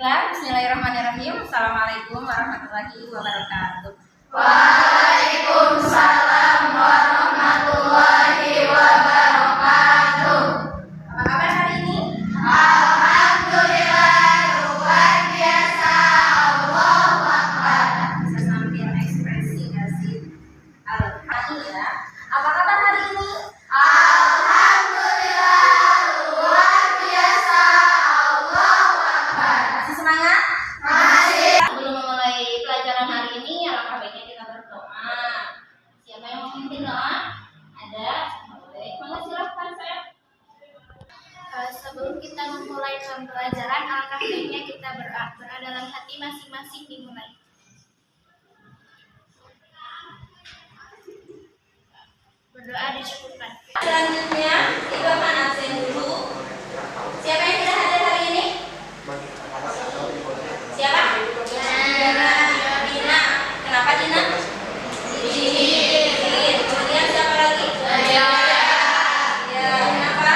Baiklah, bismillahirrahmanirrahim. Assalamualaikum warahmatullahi wabarakatuh. Waalaikumsalam warahmatullahi wabarakatuh. Apa kabar hari ini? Alhamdulillah, luar biasa. Allahu Akbar. Bisa sambil ekspresi nggak sih? Alhamdulillah. Apa kabar hari ini? Alhamdulillah, luar biasa. Allahu Akbar. Masih semangat? Masih. Sebelum memulai pelajaran hari ini, alangkah baiknya kita berdoa. Siapa yang mau memimpin doa? Ada? Boleh. Monggo silakan saya. Sebelum kita memulai pembelajaran, alangkah baiknya kita berdoa dalam hati masing-masing dimulai. Berdoa dicukupkan. Selanjutnya, Ibu Pan absen dulu. Siapa yang tidak hadir hari ini? Siapa? Dina. Kenapa Dina? Dina. Kemudian siapa lagi? Ya. Kenapa?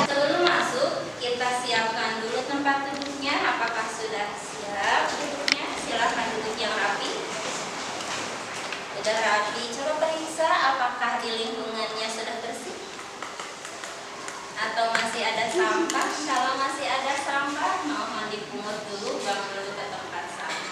Sebelum masuk, kita siapkan dulu tempat duduknya. Apakah sudah siap duduknya? Silahkan duduk yang rapi. Sudah rapi. Coba periksa apakah di lingkungannya sudah bersih atau masih ada sampah. Kalau masih ada sampah, mohon dipungut dulu, bawa dulu ke tempat sampah.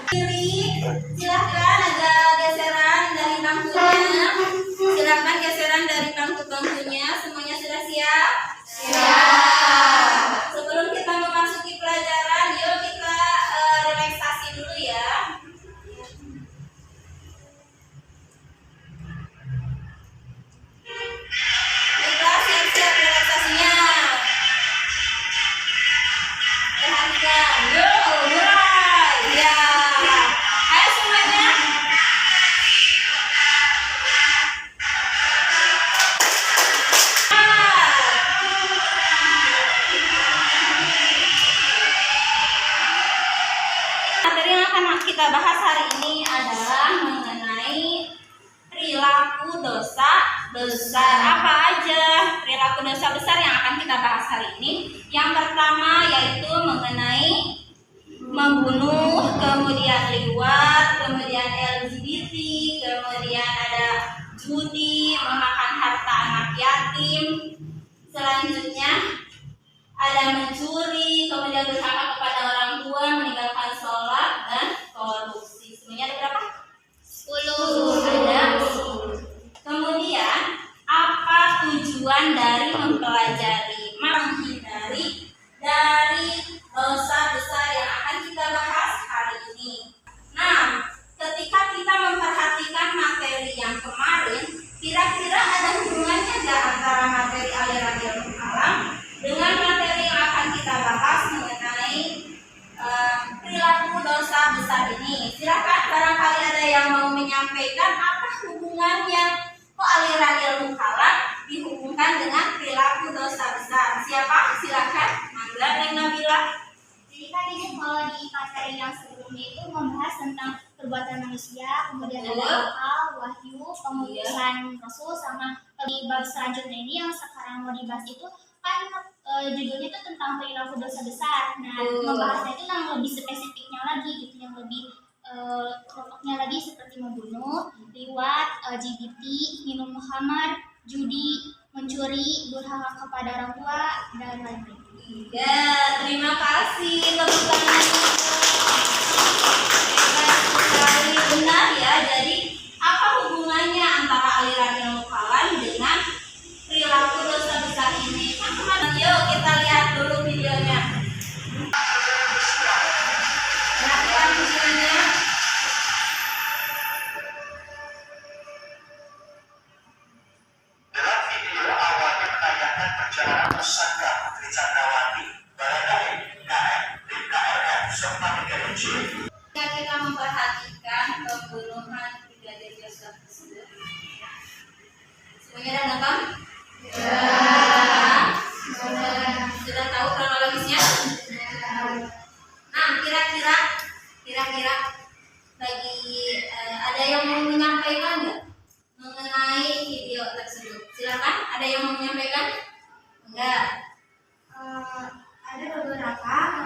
Kiri, silahkan ada geseran dari bangkunya. Silahkan geseran dari bangku-bangkunya. Semuanya sudah siap? Siap. Sebelum kita memasuki pelajaran, yuk kita relaksasi dulu ya. Baiklah, siap-siap relaksasinya. Perhatikan, yuk mulai. Ya, ayo semuanya. Materi yang akan kita bahas hari ini adalah mengenai perilaku dosa besar. Apa aja perilaku dosa besar yang akan kita bahas hari ini? Yang pertama yaitu mengenai membunuh, kemudian liwat, kemudian LGBT, kemudian ada judi, memakan harta anak yatim. Selanjutnya ada mencuri, kemudian durhaka kepada orang tua, meninggalkan sholat, dan korupsi. Semuanya ada berapa? 10. Ada 10. Kemudian, apa tujuan dari mempelajari? Menghindari dari dosa besar yang akan kita bahas hari ini. Nah, ketika kita memperhatikan materi yang kemarin, kira-kira ada hubungannya nggak antara materi aliran ilmu kalam dengan materi yang akan kita bahas mengenai perilaku dosa besar ini? Silakan, barangkali ada yang mau menyampaikan apa hubungannya kok aliran ilmu kalam dihubungkan dengan perilaku dosa besar. Siapa? Silakan. Mangga Neng Nabila. Jadi kan ini kalau di materi yang sebelumnya itu membahas tentang perbuatan manusia, kemudian ada akal, wahyu, pengutusan Rasul, sama di bab selanjutnya ini yang sekarang mau dibahas itu kan judulnya itu tentang perilaku dosa besar. Nah, membahasnya itu yang lebih spesifiknya lagi gitu, yang lebih pokoknya lagi seperti membunuh, liwat, LGBT, minum khamar, judi, mencuri, durhaka kepada orang tua, dan lain-lain. Ya, terima kasih. Tepuk tangan. Hebat sekali. Benar ya. Jadi apa hubungannya antara aliran ilmu kalam dengan perilaku dosa besar ini? Kan kemarin, yuk kita lihat dulu videonya. Perhatikan videonya. Dalam video awal menayangkan perjalanan tersangka Putri Chandrawati, Baradae, KM, dan KRM serta Brigadir J. Jika kita memperhatikan pembunuhan Brigadir Yosua tersebut, semuanya ada nonton? Sudah tahu kronologisnya? Nah, kira-kira bagi ada yang mau menyampaikan nggak mengenai video tersebut? Silakan, ada yang mau menyampaikan? Enggak. Ada beberapa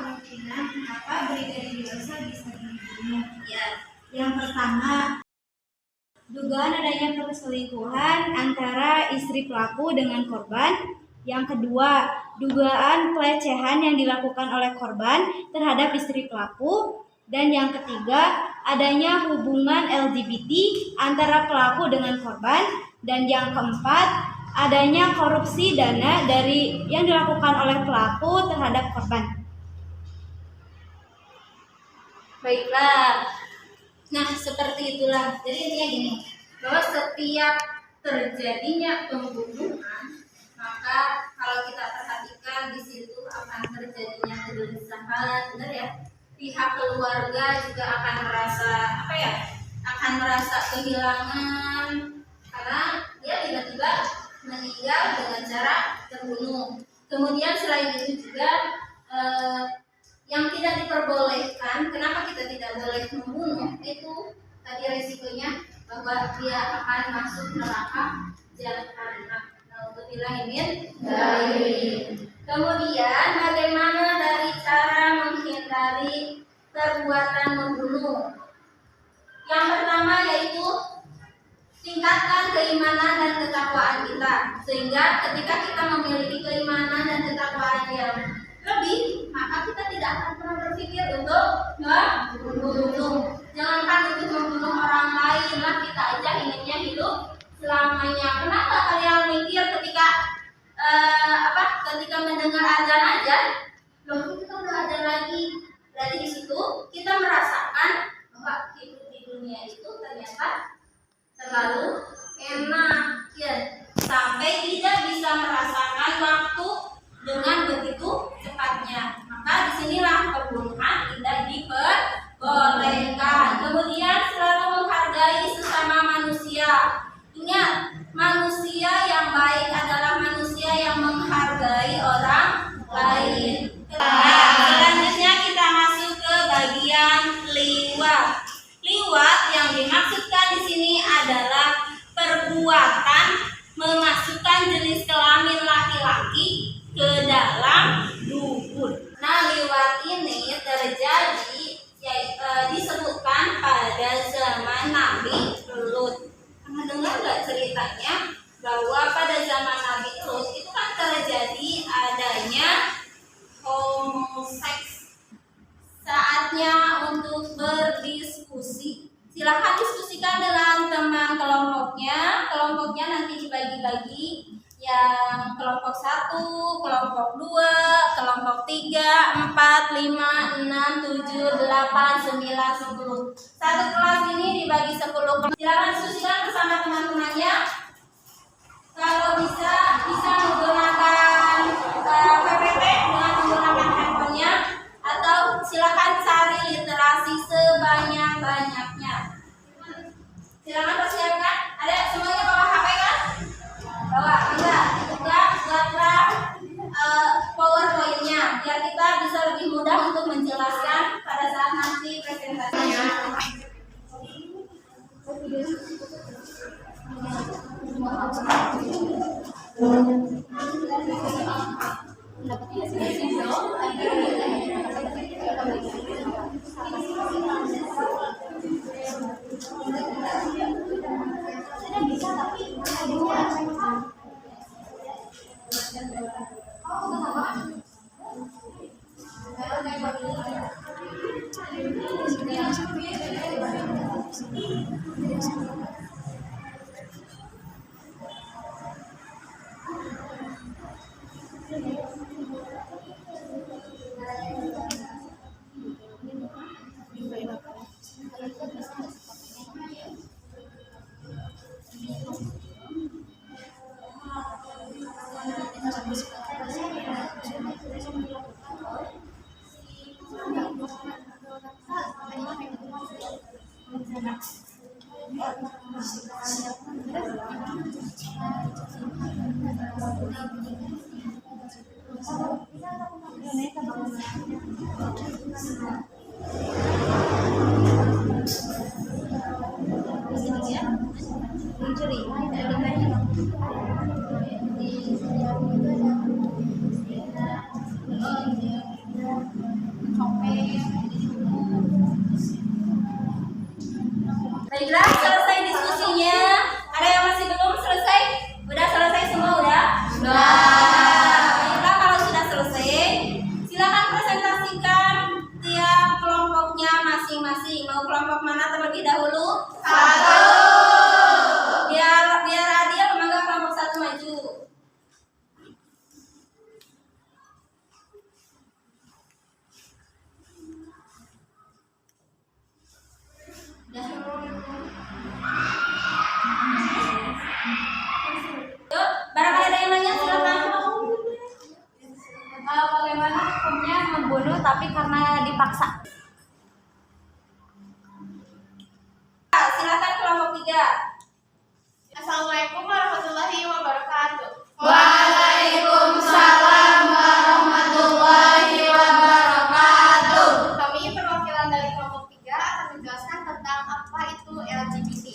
Yang pertama, dugaan adanya perselingkuhan antara istri pelaku dengan korban. Yang kedua, dugaan pelecehan yang dilakukan oleh korban terhadap istri pelaku. Dan yang ketiga, adanya hubungan LGBT antara pelaku dengan korban. Dan yang keempat, adanya korupsi dana yang dilakukan oleh pelaku terhadap korban. Baiklah. Nah, seperti itulah. Jadi intinya gini, bahwa setiap terjadinya pembunuhan, maka kalau kita perhatikan di situ akan terjadinya kegelisahan, benar ya? Pihak keluarga juga akan merasa kehilangan karena dia tiba-tiba meninggal dengan cara terbunuh. Kemudian selain itu juga yang tidak diperbolehkan, kenapa kita tidak boleh membunuh, itu tadi resikonya bahwa dia akan masuk neraka jahanam. Kemudian bagaimana dari cara menghindari perbuatan membunuh? Yang pertama yaitu tingkatkan keimanan dan ketakwaan kita, sehingga ketika kita memiliki keimanan dan ketakwaan yang lebih, maka kita tidak akan pernah berpikir untuk membunuh. Jangankan untuk membunuh orang lain, lah kita aja inginnya hidup selamanya. Kenapa kalian mikir ketika mendengar azan aja, loh kita udah azan lagi? Berarti di situ kita merasakan bahwa hidup di dunia itu ternyata terlalu enak, ya, sampai tidak bisa merasakan waktu dengan begitu cepatnya. Maka disinilah pembunuhan tidak diperbolehkan. Kemudian selalu menghargai sesama manusia. Ingat, manusia yang baik adalah manusia yang menghargai orang lain. Selanjutnya kita masuk ke bagian liwat. Liwat yang dimaksudkan di sini adalah perbuatan memasukkan jenis kelamin laki-laki ke dalam dubur. Nah, liwat ini terjadi disebutkan pada zaman Nabi Lut. Pernah dengar nggak ceritanya bahwa pada zaman Nabi Lut itu kan terjadi adanya homoseks. Saatnya untuk berdiskusi. Silahkan diskusikan dengan teman kelompoknya. Kelompoknya nanti dibagi-bagi. Yang kelompok 1, kelompok 2, kelompok 3, 4, 5, 6, 7, 8, 9, 10. Satu kelas ini dibagi 10 kelompok. Silakan diskusikan bersama teman-temannya. Kalau bisa menggunakan PPT dengan menggunakan handphonenya, atau silakan cari literasi sebanyak-banyaknya. Silakan persiapkan. Ada semuanya bawa HP kan? Bawa, enggak? Buatlah PowerPoint-nya biar kita bisa lebih mudah untuk menjelaskan pada saat nanti presentasinya. Baiklah, selesai diskusinya. Ada yang masih belum selesai? Udah selesai semua udah? Baiklah, kalau sudah selesai, silakan presentasikan tiap kelompoknya masing-masing. Mau kelompok mana terlebih dahulu? Biar adil, maka kelompok 1 maju. Yuk, barangkali ada yang nanya, silakan. Bagaimana hukumnya membunuh tapi karena dipaksa? Silakan kelompok 3. Assalamualaikum warahmatullahi wabarakatuh. Waalaikumsalam warahmatullahi wabarakatuh. Kami perwakilan dari kelompok 3 akan menjelaskan tentang apa itu LGBT.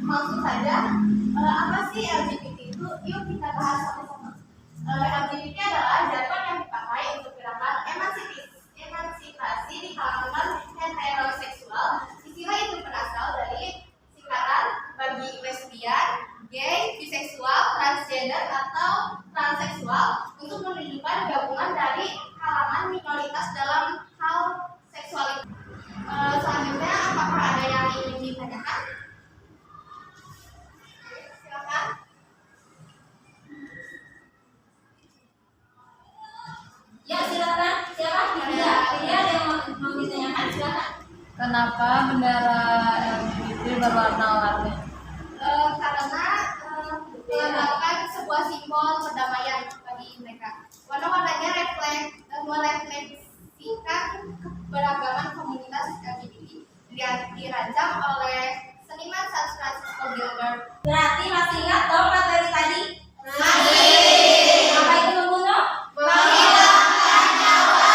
Langsung saja, apa sih LGBT itu? Yuk kita bahas sama-sama. LGBT adalah jargon yang dipakai untuk gerakan emansipasi di kalangan heteroseksual. Istilah itu berasal dari singkatan bagi lesbian, gay, biseksual, transgender atau transseksual untuk menunjukkan gabungan dari kalangan minoritas dalam hal seksualitas. Selanjutnya, apakah ada yang ingin ditanyakan? Silakan. Ya, silakan. Siapa? Ada ada yang mau ditanyakan? Silakan. Kenapa bendera LGBT berwarna-warni? Karena melambangkan sebuah simbol perdamaian bagi mereka. Warna-warnanya merefleksikan keberagaman komunitas LGBT. Dirancang oleh seniman San Francisco Gilbert. Berarti masih ingat dong materi tadi? Masih. Apa itu membunuh? Menghilangkan nyawa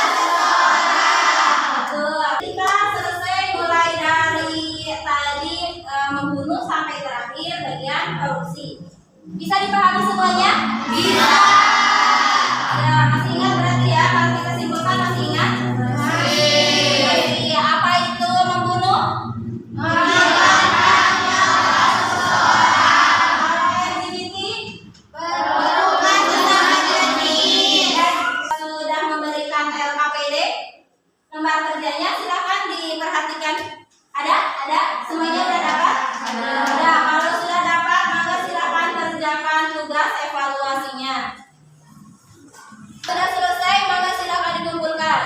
Betul. Kita selesai mulai dari tadi membunuh sampai terakhir bagian korupsi. Bisa dipahami semuanya? Bisa. Ya, masih ingat berarti ya? Kalau kita simpulkan masih ingat? Jadi, apa itu membunuh? Menghilangkan nyawa Kalau LGBT? berhubungan dengan jenis. Sudah memberikan LKPD lembar kerjanya, silakan diperhatikan. Ada? Semuanya sudah dapat? Ada. Kalau sudah dapat, maka silakan kerjakan tugas evaluasinya. Sudah selesai, maka silakan dikumpulkan.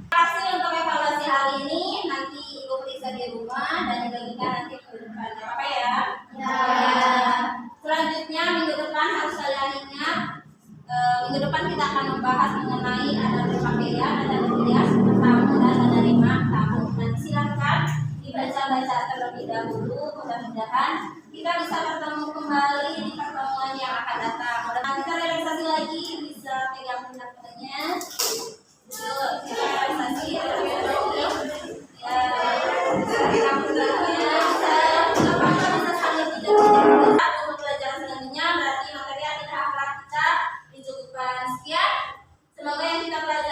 Terima kasih untuk evaluasi hari ini. Nanti Ibu periksa di rumah dan dibagikan nanti ke depan. Apa ya? Ya. Selanjutnya minggu depan harus kalian ingat. Minggu depan kita akan membahas mengenai ada berpakaian, ada berhias, bertamu dan menerima tamu. Nanti silakan dibaca-baca terlebih dahulu. Mudah-mudahan kita bisa bertemu kembali di pertemuan yang akan datang. Mudah-mudahan kita relaksasi lagi, bisa pegang pundak-pundaknya. Yuk, kita relaksasi. Ya, pegang pundaknya. Apakah bisa sambil tidak? Untuk pelajaran selanjutnya berarti materi yang kita akhlak kita dicukupkan sekian. Semoga yang kita pelajari